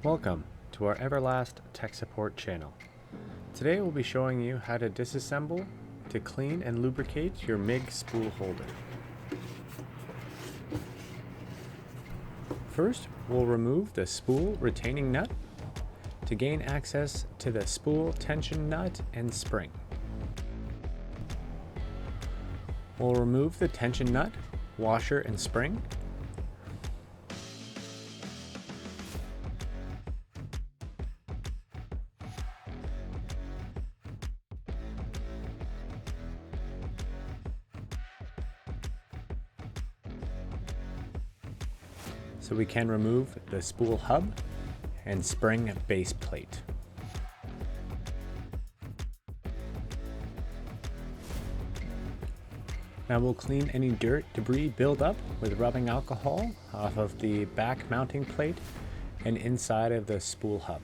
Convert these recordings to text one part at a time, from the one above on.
Welcome to our Everlast Tech Support channel. Today we'll be showing you how to disassemble to clean and lubricate your MIG spool holder. First, we'll remove the spool retaining nut to gain access to the spool tension nut and spring. We'll remove the tension nut, washer, and spring. So we can remove the spool hub and spring base plate. Now we'll clean any dirt, debris buildup with rubbing alcohol off of the back mounting plate and inside of the spool hub.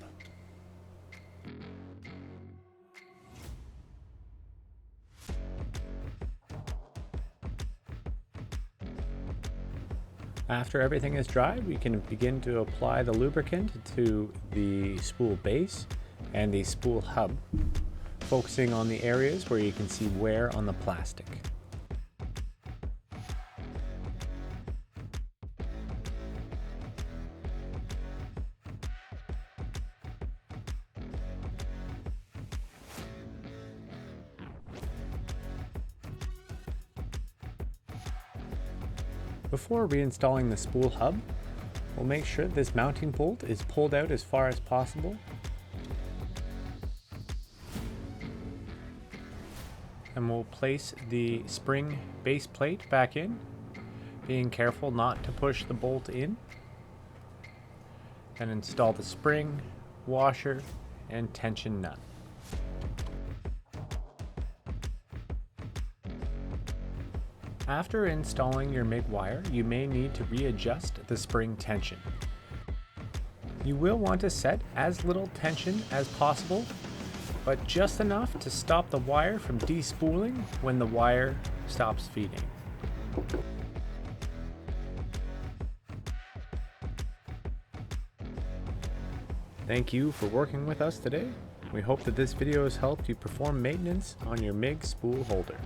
After everything is dry, we can begin to apply the lubricant to the spool base and the spool hub, focusing on the areas where you can see wear on the plastic. Before reinstalling the spool hub, we'll make sure this mounting bolt is pulled out as far as possible. And we'll place the spring base plate back in, being careful not to push the bolt in. And install the spring, washer, and tension nut. After installing your MIG wire, you may need to readjust the spring tension. You will want to set as little tension as possible, but just enough to stop the wire from despooling when the wire stops feeding. Thank you for working with us today. We hope that this video has helped you perform maintenance on your MIG spool holder.